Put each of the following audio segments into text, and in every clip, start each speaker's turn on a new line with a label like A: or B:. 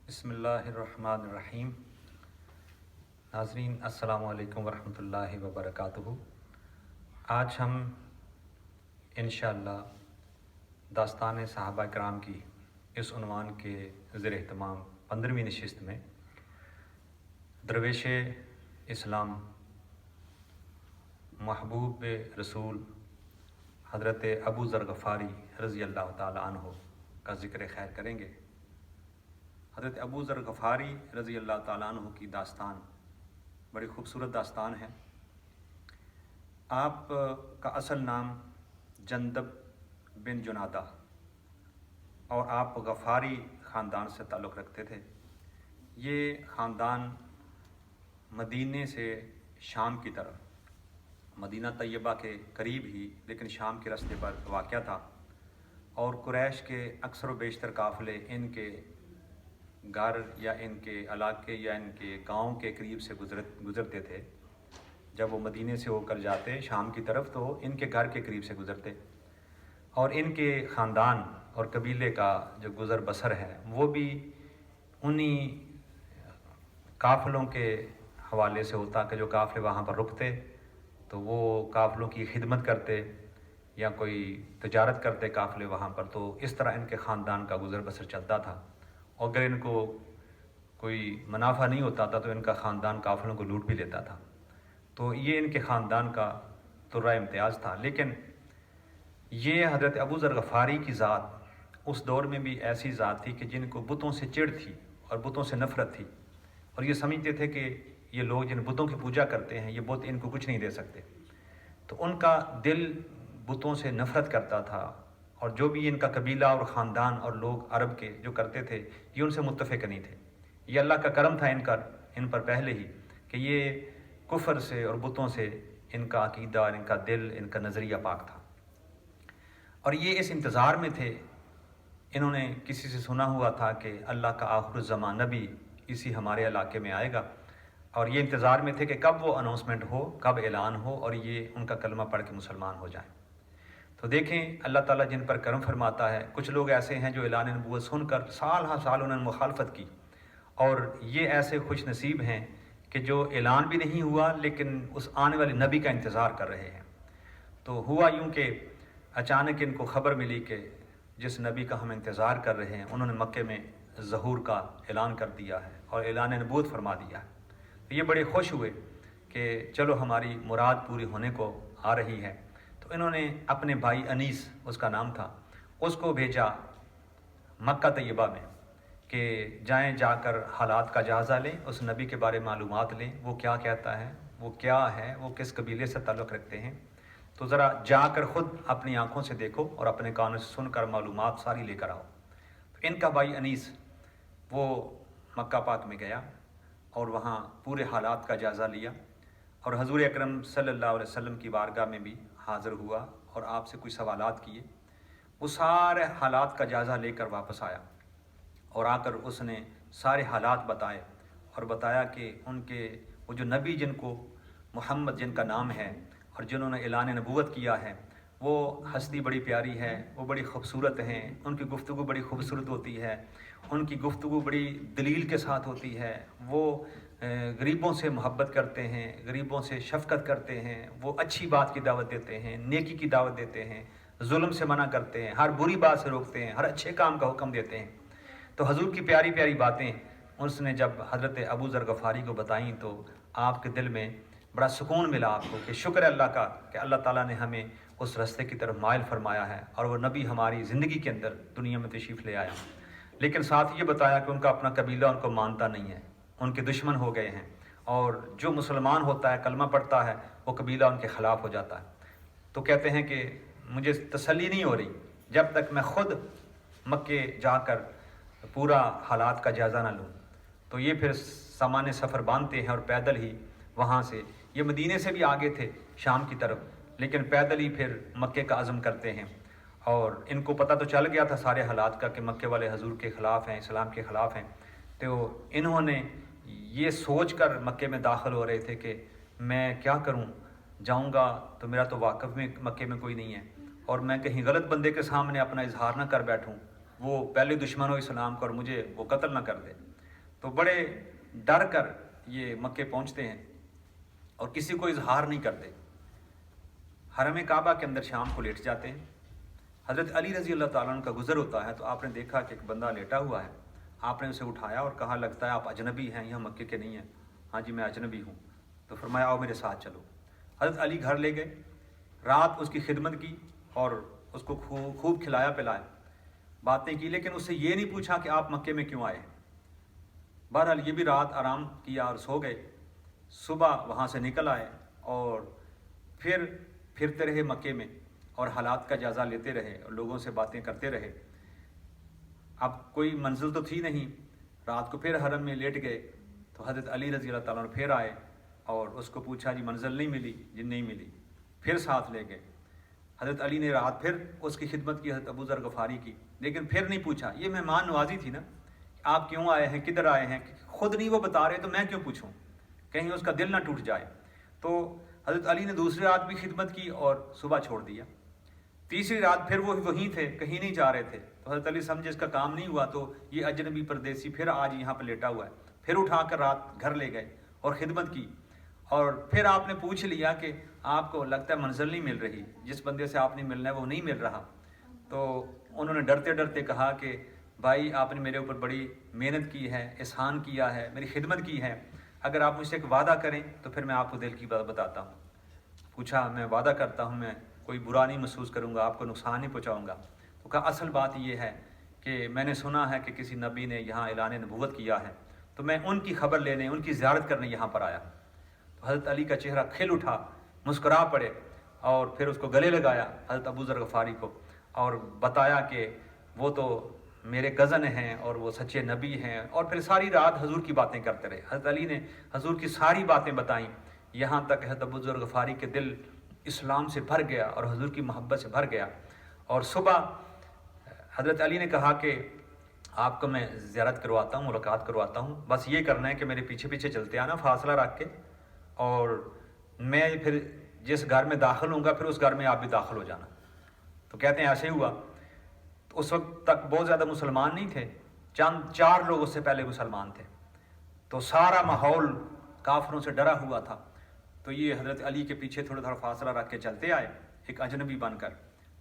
A: بسم اللہ الرحمن الرحیم۔ ناظرین السلام علیکم ورحمۃ اللہ وبرکاتہ۔ آج ہم انشاءاللہ داستان صحابہ کرام کی اس عنوان کے زیر اہتمام 15ویں نشست میں درویش اسلام محبوب رسول حضرت ابو ذر غفاری رضی اللہ تعالی عنہ کا ذکر خیر کریں گے۔ حضرت ابو ذر غفاری رضی اللہ تعالیٰ عنہ کی داستان بڑی خوبصورت داستان ہے۔ آپ کا اصل نام جندب بن جنادہ اور آپ غفاری خاندان سے تعلق رکھتے تھے۔ یہ خاندان مدینے سے شام کی طرف، مدینہ طیبہ کے قریب ہی لیکن شام کے راستے پر واقع تھا، اور قریش کے اکثر و بیشتر قافلے ان کے گھر یا ان کے علاقے یا ان کے گاؤں کے قریب سے گزرتے تھے۔ جب وہ مدینے سے ہو کر جاتے شام کی طرف تو ان کے گھر کے قریب سے گزرتے، اور ان کے خاندان اور قبیلے کا جو گزر بسر ہے وہ بھی انہی قافلوں کے حوالے سے ہوتا کہ جو قافلے وہاں پر رکتے تو وہ قافلوں کی خدمت کرتے یا کوئی تجارت کرتے قافلے وہاں پر، تو اس طرح ان کے خاندان کا گزر بسر چلتا تھا۔ اور اگر ان کو کوئی منافع نہیں ہوتا تھا تو ان کا خاندان قافلوں کو لوٹ بھی لیتا تھا۔ تو یہ ان کے خاندان کا ترہ امتیاز تھا۔ لیکن یہ حضرت ابو ذر غفاری کی ذات اس دور میں بھی ایسی ذات تھی کہ جن کو بتوں سے چڑ تھی اور بتوں سے نفرت تھی، اور یہ سمجھتے تھے کہ یہ لوگ جن بتوں کی پوجا کرتے ہیں یہ بت ان کو کچھ نہیں دے سکتے۔ تو ان کا دل بتوں سے نفرت کرتا تھا، اور جو بھی ان کا قبیلہ اور خاندان اور لوگ عرب کے جو کرتے تھے یہ ان سے متفق نہیں تھے۔ یہ اللہ کا کرم تھا ان پر پہلے ہی کہ یہ کفر سے اور بتوں سے ان کا عقیدہ، ان کا دل، ان کا نظریہ پاک تھا۔ اور یہ اس انتظار میں تھے، انہوں نے کسی سے سنا ہوا تھا کہ اللہ کا آخر الزمان نبی اسی ہمارے علاقے میں آئے گا، اور یہ انتظار میں تھے کہ کب وہ اناؤنسمنٹ ہو، کب اعلان ہو اور یہ ان کا کلمہ پڑھ کے مسلمان ہو جائیں۔ تو دیکھیں اللہ تعالیٰ جن پر کرم فرماتا ہے، کچھ لوگ ایسے ہیں جو اعلان نبوت سن کر سال ہر سال انہوں نے مخالفت کی، اور یہ ایسے خوش نصیب ہیں کہ جو اعلان بھی نہیں ہوا لیکن اس آنے والے نبی کا انتظار کر رہے ہیں۔ تو ہوا یوں کہ اچانک ان کو خبر ملی کہ جس نبی کا ہم انتظار کر رہے ہیں انہوں نے مکے میں ظہور کا اعلان کر دیا ہے اور اعلان نبوت فرما دیا ہے۔ تو یہ بڑے خوش ہوئے کہ چلو ہماری مراد پوری ہونے کو آ رہی ہے۔ تو انہوں نے اپنے بھائی انیس، اس کا نام تھا، اس کو بھیجا مکہ طیبہ میں کہ جائیں، جا کر حالات کا جائزہ لیں، اس نبی کے بارے معلومات لیں، وہ کیا کہتا ہے، وہ کیا ہے، وہ کس قبیلے سے تعلق رکھتے ہیں۔ تو ذرا جا کر خود اپنی آنکھوں سے دیکھو اور اپنے کانوں سے سن کر معلومات ساری لے کر آؤ۔ تو ان کا بھائی انیس وہ مکہ پاک میں گیا اور وہاں پورے حالات کا جائزہ لیا، اور حضور اکرم صلی اللہ علیہ وسلم کی بارگاہ میں بھی حاضر ہوا اور آپ سے کچھ سوالات کیے۔ وہ سارے حالات کا جائزہ لے کر واپس آیا، اور آ کر اس نے سارے حالات بتائے، اور بتایا کہ ان کے وہ جو نبی جن کو محمد جن کا نام ہے اور جنہوں نے اعلان نبوت کیا ہے، وہ ہستی بڑی پیاری ہے، وہ بڑی خوبصورت ہیں، ان کی گفتگو بڑی خوبصورت ہوتی ہے، ان کی گفتگو بڑی دلیل کے ساتھ ہوتی ہے، وہ غریبوں سے محبت کرتے ہیں، غریبوں سے شفقت کرتے ہیں، وہ اچھی بات کی دعوت دیتے ہیں، نیکی کی دعوت دیتے ہیں، ظلم سے منع کرتے ہیں، ہر بری بات سے روکتے ہیں، ہر اچھے کام کا حکم دیتے ہیں۔ تو حضور کی پیاری پیاری باتیں اس نے جب حضرت ابو ذر غفاری کو بتائیں تو آپ کے دل میں بڑا سکون ملا آپ کو کہ شکر ہے اللہ کا کہ اللہ تعالیٰ نے ہمیں اس راستے کی طرف مائل فرمایا ہے، اور وہ نبی ہماری زندگی کے اندر دنیا میں تشریف لے آیا۔ لیکن ساتھ یہ بتایا کہ ان کا اپنا قبیلہ ان کو مانتا نہیں ہے، ان کے دشمن ہو گئے ہیں، اور جو مسلمان ہوتا ہے کلمہ پڑھتا ہے وہ قبیلہ ان کے خلاف ہو جاتا ہے۔ تو کہتے ہیں کہ مجھے تسلی نہیں ہو رہی جب تک میں خود مکے جا کر پورا حالات کا جائزہ نہ لوں۔ تو یہ پھر سامان سفر باندھتے ہیں اور پیدل ہی وہاں سے، یہ مدینے سے بھی آگے تھے شام کی طرف، لیکن پیدل ہی پھر مکے کا عزم کرتے ہیں۔ اور ان کو پتہ تو چل گیا تھا سارے حالات کا کہ مکے والے حضور کے خلاف ہیں، اسلام کے خلاف ہیں۔ تو انہوں نے یہ سوچ کر مکے میں داخل ہو رہے تھے کہ میں کیا کروں، جاؤں گا تو میرا تو واقف میں مکے میں کوئی نہیں ہے، اور میں کہیں غلط بندے کے سامنے اپنا اظہار نہ کر بیٹھوں، وہ پہلے دشمن ہو اسلام کو اور مجھے وہ قتل نہ کر دے۔ تو بڑے ڈر کر یہ مکے پہنچتے ہیں اور کسی کو اظہار نہیں کرتے، حرم کعبہ کے اندر شام کو لیٹ جاتے ہیں۔ حضرت علی رضی اللہ تعالیٰ عنہ کا گزر ہوتا ہے تو آپ نے دیکھا کہ ایک بندہ لیٹا ہوا ہے، آپ نے اسے اٹھایا اور کہا لگتا ہے آپ اجنبی ہیں، یہاں مکے کے نہیں ہیں۔ ہاں جی میں اجنبی ہوں۔ تو فرمایا آؤ میرے ساتھ چلو۔ حضرت علی گھر لے گئے، رات اس کی خدمت کی اور اس کو خوب کھلایا پلایا، باتیں کی، لیکن اس سے یہ نہیں پوچھا کہ آپ مکے میں کیوں آئے۔ بہرحال یہ بھی رات آرام کیا اور سو گئے۔ صبح وہاں سے نکل آئے اور پھر پھرتے رہے مکے میں اور حالات کا جائزہ لیتے رہے اور لوگوں سے باتیں کرتے رہے۔ اب کوئی منزل تو تھی نہیں، رات کو پھر حرم میں لیٹ گئے تو حضرت علی رضی اللہ تعالیٰ عنہ پھر آئے اور اس کو پوچھا جی منزل نہیں ملی؟ جی نہیں ملی۔ پھر ساتھ لے گئے۔ حضرت علی نے رات پھر اس کی خدمت کی، حضرت ابو ذر غفاری کی، لیکن پھر نہیں پوچھا۔ یہ مہمان نوازی تھی نا، آپ کیوں آئے ہیں، کدھر آئے ہیں، خود نہیں وہ بتا رہے تو میں کیوں پوچھوں، کہیں اس کا دل نہ ٹوٹ جائے۔ تو حضرت علی نے دوسری رات بھی خدمت کی اور صبح چھوڑ دیا۔ تیسری رات پھر وہ وہیں تھے، کہیں نہیں جا رہے تھے۔ تو حضرت علی سمجھے اس کا کام نہیں ہوا تو یہ اجنبی پردیسی پھر آج یہاں پہ لیٹا ہوا ہے، پھر اٹھا کر رات گھر لے گئے اور خدمت کی۔ اور پھر آپ نے پوچھ لیا کہ آپ کو لگتا ہے منزل نہیں مل رہی، جس بندے سے آپ نے ملنا ہے وہ نہیں مل رہا۔ تو انہوں نے ڈرتے ڈرتے کہا کہ بھائی آپ نے میرے اوپر بڑی محنت کی ہے، احسان کیا ہے، میری خدمت کی ہے، اگر آپ مجھ سے ایک وعدہ کریں تو پھر میں آپ کو دل کی بات بتاتا ہوں۔ پوچھا میں وعدہ کرتا ہوں میں کوئی برا نہیں محسوس کروں گا، آپ کو نقصان نہیں پہنچاؤں گا۔ تو کہا اصل بات یہ ہے کہ میں نے سنا ہے کہ کسی نبی نے یہاں اعلان نبوت کیا ہے، تو میں ان کی خبر لینے، ان کی زیارت کرنے یہاں پر آیا۔ تو حضرت علی کا چہرہ کھل اٹھا، مسکرا پڑے اور پھر اس کو گلے لگایا حضرت ابو ذر غفاری کو اور بتایا کہ وہ تو میرے کزن ہیں اور وہ سچے نبی ہیں، اور پھر ساری رات حضور کی باتیں کرتے رہے۔ حضرت علی نے حضور کی ساری باتیں بتائیں، یہاں تک حضرت ابو ذر غفاری کے دل اسلام سے بھر گیا اور حضور کی محبت سے بھر گیا۔ اور صبح حضرت علی نے کہا کہ آپ کو میں زیارت کرواتا ہوں، ملاقات کرواتا ہوں، بس یہ کرنا ہے کہ میرے پیچھے پیچھے چلتے آنا فاصلہ رکھ کے، اور میں پھر جس گھر میں داخل ہوں گا پھر اس گھر میں آپ بھی داخل ہو جانا۔ تو کہتے ہیں ایسے ہی ہوا۔ تو اس وقت تک بہت زیادہ مسلمان نہیں تھے، چند 4 لوگ اس سے پہلے مسلمان تھے، تو سارا ماحول کافروں سے ڈرا ہوا تھا۔ تو یہ حضرت علی کے پیچھے تھوڑا تھوڑا فاصلہ رکھ کے چلتے آئے ایک اجنبی بن کر،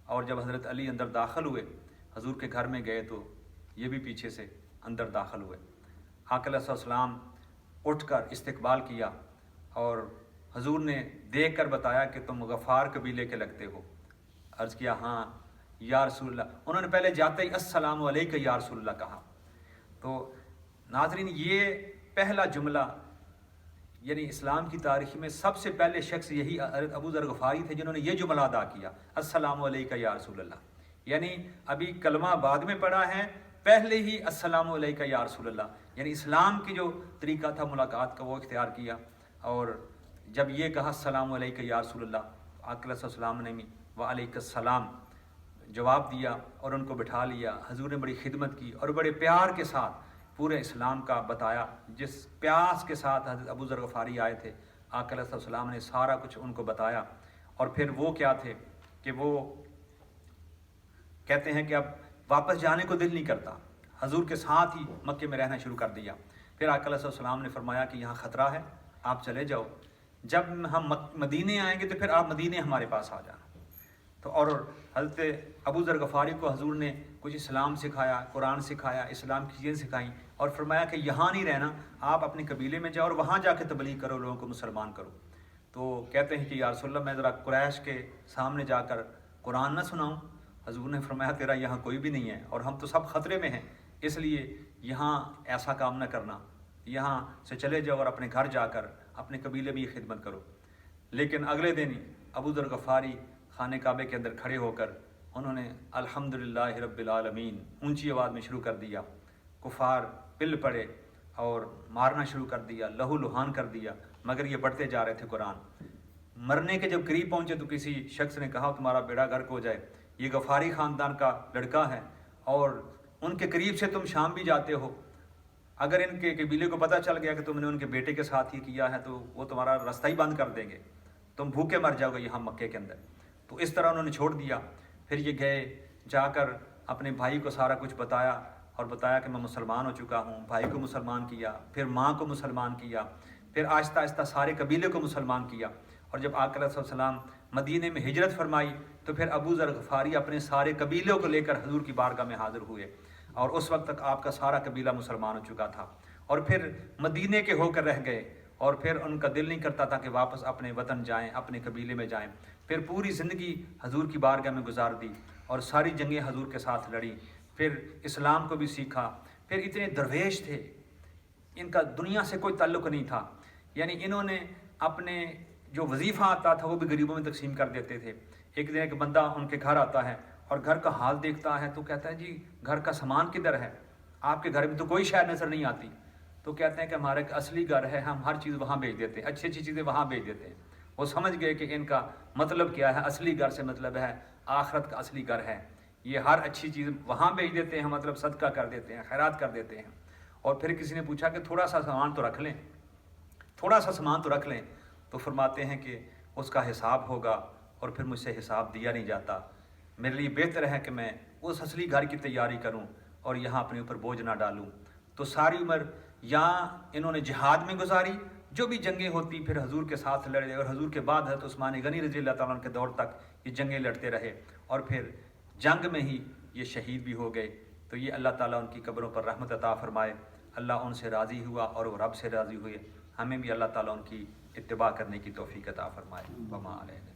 A: اور جب حضرت علی اندر داخل ہوئے، حضور کے گھر میں گئے تو یہ بھی پیچھے سے اندر داخل ہوئے۔ آقا علیہ السلام اٹھ کر استقبال کیا اور حضور نے دیکھ کر بتایا کہ تم غفار قبیلے کے لگتے ہو۔ عرض کیا ہاں یا رسول اللہ۔ انہوں نے پہلے جاتے ہی السلام علیکم یا رسول اللہ کہا۔ تو ناظرین یہ پہلا جملہ، یعنی اسلام کی تاریخ میں سب سے پہلے شخص یہی ابو ذر غفاری تھے جنہوں نے یہ جملہ ادا کیا، السلام علیکم یا رسول اللہ۔ یعنی ابھی کلمہ بعد میں پڑھا ہے، پہلے ہی السلام علیکم یا رسول اللہ، یعنی اسلام کی جو طریقہ تھا ملاقات کا وہ اختیار کیا۔ اور جب یہ کہا السلام علیکم یا رسول اللہ، آقا علیہ السلام نے وعلیکم السلام جواب دیا اور ان کو بٹھا لیا۔ حضور نے بڑی خدمت کی اور بڑے پیار کے ساتھ پورے اسلام کا بتایا، جس پیاس کے ساتھ حضرت ابو ذر غفاری آئے تھے، آقا علیہ السلام نے سارا کچھ ان کو بتایا۔ اور پھر وہ کیا تھے کہ وہ کہتے ہیں کہ اب واپس جانے کو دل نہیں کرتا، حضور کے ساتھ ہی مکے میں رہنا شروع کر دیا۔ پھر آقا علیہ السلام نے فرمایا کہ یہاں خطرہ ہے، آپ چلے جاؤ، جب ہم مدینے آئیں گے تو پھر آپ مدینے ہمارے پاس آ جانا۔ تو اور حضرت ابو ذر غفاری کو حضور نے کچھ اسلام سکھایا، قرآن سکھایا، اسلام کی چیزیں سکھائیں، اور فرمایا کہ یہاں نہیں رہنا، آپ اپنے قبیلے میں جاؤ اور وہاں جا کے تبلیغ کرو، لوگوں کو مسلمان کرو۔ تو کہتے ہیں کہ یا رسول اللہ میں ذرا قریش کے سامنے جا کر قرآن نہ سناؤں؟ حضور نے فرمایا تیرا یہاں کوئی بھی نہیں ہے اور ہم تو سب خطرے میں ہیں، اس لیے یہاں ایسا کام نہ کرنا، یہاں سے چلے جاؤ اور اپنے گھر جا کر اپنے قبیلے میں یہ خدمت کرو۔ لیکن اگلے دن ابو ذر غفاری خانہ کعبے کے اندر کھڑے ہو کر انہوں نے الحمدللہ رب العالمین اونچی آواز میں شروع کر دیا۔ کفار پل پڑے اور مارنا شروع کر دیا، لہو لہان کر دیا، مگر یہ بڑھتے جا رہے تھے۔ قرآن مرنے کے جب قریب پہنچے تو کسی شخص نے کہا تمہارا بیڑا غرق ہو جائے، یہ غفاری خاندان کا لڑکا ہے اور ان کے قریب سے تم شام بھی جاتے ہو، اگر ان کے قبیلے کو پتہ چل گیا کہ تم نے ان کے بیٹے کے ساتھ ہی کیا ہے تو وہ تمہارا راستہ ہی بند کر دیں گے، تم بھوکے مر جاؤ گے یہاں مکے کے اندر۔ تو اس طرح انہوں نے چھوڑ دیا۔ پھر یہ گئے، جا کر اپنے بھائی کو سارا کچھ بتایا اور بتایا کہ میں مسلمان ہو چکا ہوں، بھائی کو مسلمان کیا، پھر ماں کو مسلمان کیا، پھر آہستہ آہستہ سارے قبیلے کو مسلمان کیا۔ اور جب آقا علیہ السلام مدینے میں ہجرت فرمائی تو پھر ابو ذر غفاری اپنے سارے قبیلوں کو لے کر حضور کی بارگاہ میں حاضر ہوئے، اور اس وقت تک آپ کا سارا قبیلہ مسلمان ہو چکا تھا، اور پھر مدینے کے ہو کر رہ گئے، اور پھر ان کا دل نہیں کرتا تھا کہ واپس اپنے وطن جائیں، اپنے قبیلے میں جائیں۔ پھر پوری زندگی حضور کی بارگاہ میں گزار دی اور ساری جنگیں حضور کے ساتھ لڑی، پھر اسلام کو بھی سیکھا۔ پھر اتنے درویش تھے، ان کا دنیا سے کوئی تعلق نہیں تھا، یعنی انہوں نے اپنے جو وظیفہ آتا تھا وہ بھی غریبوں میں تقسیم کر دیتے تھے۔ ایک دن ایک بندہ ان کے گھر آتا ہے اور گھر کا حال دیکھتا ہے تو کہتا ہے جی گھر کا سامان کدھر ہے؟ آپ کے گھر میں تو کوئی شے نظر نہیں آتی۔ تو کہتے ہیں کہ ہمارا ایک اصلی گھر ہے، ہم ہر چیز وہاں بھیج دیتے ہیں، اچھی اچھی چیزیں وہاں بھیج دیتے ہیں۔ وہ سمجھ گئے کہ ان کا مطلب کیا ہے، اصلی گھر سے مطلب ہے آخرت کا اصلی گھر ہے، یہ ہر اچھی چیز وہاں بھیج دیتے ہیں، مطلب صدقہ کر دیتے ہیں، خیرات کر دیتے ہیں۔ اور پھر کسی نے پوچھا کہ تھوڑا سا سامان تو رکھ لیں، تھوڑا سا سامان تو رکھ لیں، تو فرماتے ہیں کہ اس کا حساب ہوگا اور پھر مجھ سے حساب دیا نہیں جاتا، میرے لیے بہتر ہے کہ میں اس اصلی گھر کی تیاری کروں اور یہاں اپنے اوپر بوجھ نہ ڈالوں۔ تو ساری عمر یہاں انہوں نے جہاد میں گزاری، جو بھی جنگیں ہوتی پھر حضور کے ساتھ لڑے، اور حضور کے بعد حضرت عثمان غنی رضی اللہ تعالیٰ عنہ کے دور تک یہ جنگیں لڑتے رہے، اور پھر جنگ میں ہی یہ شہید بھی ہو گئے۔ تو یہ اللہ تعالیٰ ان کی قبروں پر رحمت عطا فرمائے، اللہ ان سے راضی ہوا اور وہ رب سے راضی ہوئے، ہمیں بھی اللہ تعالیٰ ان کی اتباع کرنے کی توفیق عطا فرمائے۔ وما علینا۔